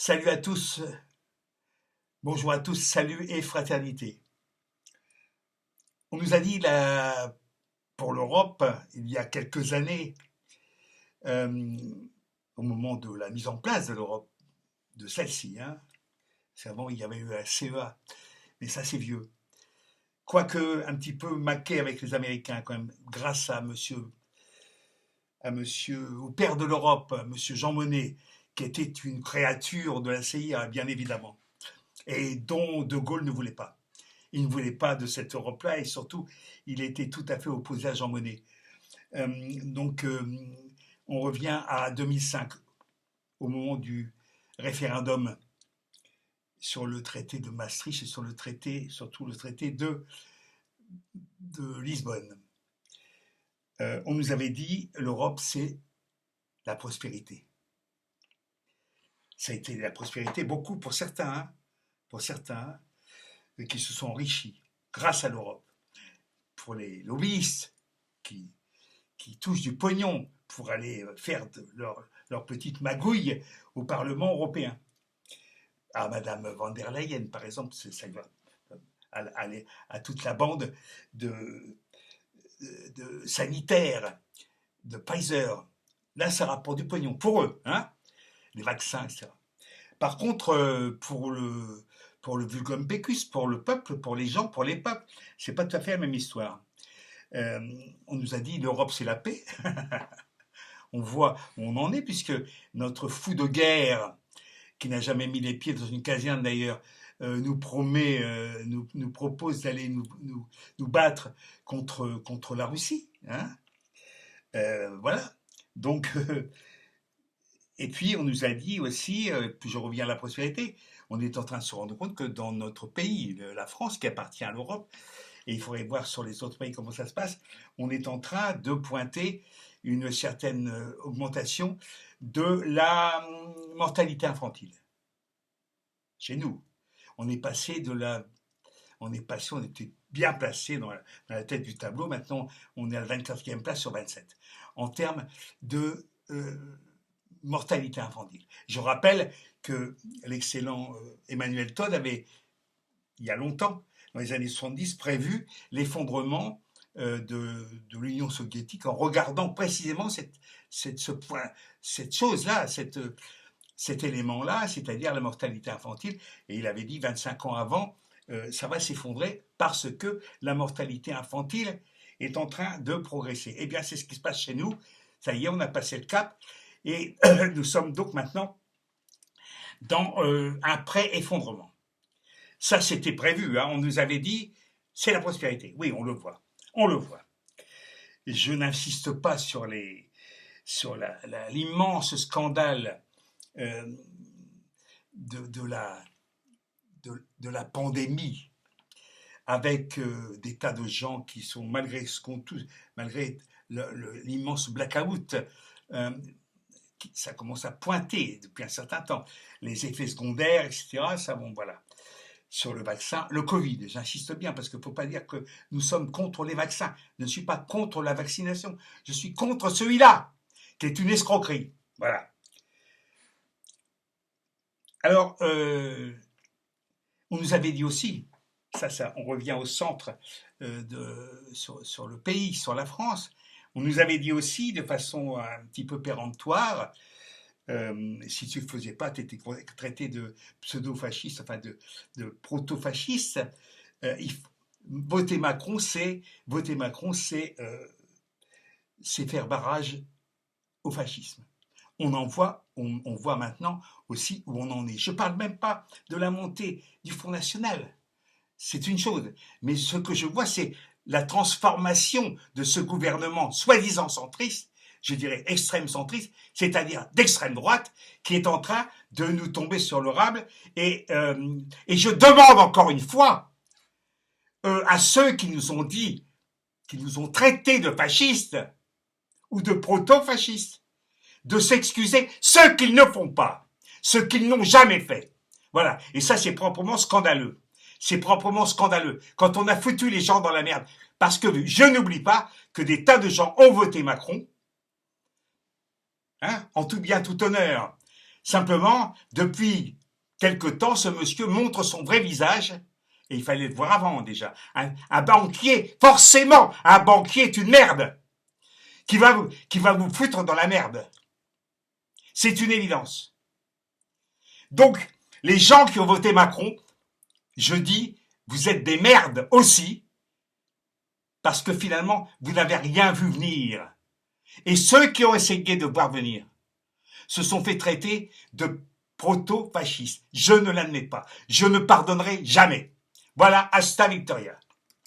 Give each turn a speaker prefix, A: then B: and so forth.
A: Salut à tous, bonjour à tous, salut et fraternité. On nous a dit là, pour l'Europe, il y a quelques années, euh, au moment de la mise en place de l'Europe, de celle-ci, hein, parce qu'avant il y avait eu la CEA, mais ça c'est vieux. Quoique un petit peu maqué avec les Américains quand même, grâce au père de l'Europe, monsieur Jean Monnet, qui était une créature de la CIA, bien évidemment, et dont De Gaulle ne voulait pas. Il ne voulait pas de cette Europe-là et surtout, il était tout à fait opposé à Jean Monnet. Euh, donc, on revient à 2005, au moment du référendum sur le traité de Maastricht et sur le traité, surtout le traité de Lisbonne. On nous avait dit l'Europe, c'est la prospérité. Ça a été la prospérité beaucoup pour certains qui se sont enrichis grâce à l'Europe. Pour les lobbyistes qui touchent du pognon pour aller faire leur petite magouille au Parlement européen. À Madame van der Leyen, par exemple, ça va aller à toute la bande de sanitaires, de Pfizer. Là, ça rapporte du pognon pour eux, hein, les vaccins, etc. Par contre, pour le vulgum pecus, pour le peuple, pour les gens, pour les peuples, c'est pas tout à fait la même histoire. On nous a dit l'Europe c'est la paix. On voit où on en est puisque notre fou de guerre, qui n'a jamais mis les pieds dans une caserne d'ailleurs, nous propose d'aller nous battre contre la Russie. Hein, voilà. Donc, et puis on nous a dit aussi, puis je reviens à la prospérité, on est en train de se rendre compte que dans notre pays, la France qui appartient à l'Europe, et il faudrait voir sur les autres pays comment ça se passe, on est en train de pointer une certaine augmentation de la mortalité infantile. Chez nous, on était bien placé dans la tête du tableau, maintenant on est à la 24e place sur 27, en termes de mortalité infantile. Je rappelle que l'excellent Emmanuel Todd avait, il y a longtemps, dans les années 70, prévu l'effondrement de l'Union soviétique en regardant précisément cette chose-là, cet élément-là, c'est-à-dire la mortalité infantile. Et il avait dit 25 ans avant, ça va s'effondrer parce que la mortalité infantile est en train de progresser. Eh bien, c'est ce qui se passe chez nous. Ça y est, on a passé le cap. Et nous sommes donc maintenant dans un pré-effondrement. Ça, c'était prévu. Hein. On nous avait dit, c'est la prospérité. Oui, on le voit. On le voit. Je n'insiste pas sur l'immense scandale de la pandémie, avec des tas de gens qui sont, malgré l'immense blackout, ça commence à pointer depuis un certain temps. Les effets secondaires, etc., ça, bon, voilà. Sur le vaccin, le Covid, j'insiste bien, parce qu'il ne faut pas dire que nous sommes contre les vaccins. Je ne suis pas contre la vaccination. Je suis contre celui-là, qui est une escroquerie. Voilà. Alors, on nous avait dit aussi, on revient au centre sur le pays, sur la France, on nous avait dit aussi, de façon un petit peu péremptoire, si tu ne le faisais pas, tu étais traité de pseudo-fasciste, enfin de proto-fasciste. Voter Macron, c'est faire barrage au fascisme. On voit maintenant aussi où on en est. Je ne parle même pas de la montée du Front National. C'est une chose. Mais ce que je vois, c'est la transformation de ce gouvernement soi-disant centriste, je dirais extrême centriste, c'est-à-dire d'extrême droite, qui est en train de nous tomber sur le rable. Et je demande encore une fois à ceux qui nous ont dit, qui nous ont traités de fascistes ou de proto-fascistes, de s'excuser, ce qu'ils ne font pas, ce qu'ils n'ont jamais fait. Voilà. Et ça, c'est proprement scandaleux. C'est proprement scandaleux. Quand on a foutu les gens dans la merde. Parce que je n'oublie pas que des tas de gens ont voté Macron, hein, en tout bien, tout honneur. Simplement, depuis quelque temps, ce monsieur montre son vrai visage, et il fallait le voir avant déjà. Un banquier, forcément, un banquier est une merde, qui va vous foutre dans la merde. C'est une évidence. Donc, les gens qui ont voté Macron, je dis, vous êtes des merdes aussi, parce que finalement, vous n'avez rien vu venir. Et ceux qui ont essayé de voir venir se sont fait traiter de proto-fascistes. Je ne l'admets pas. Je ne pardonnerai jamais. Voilà, hasta Victoria.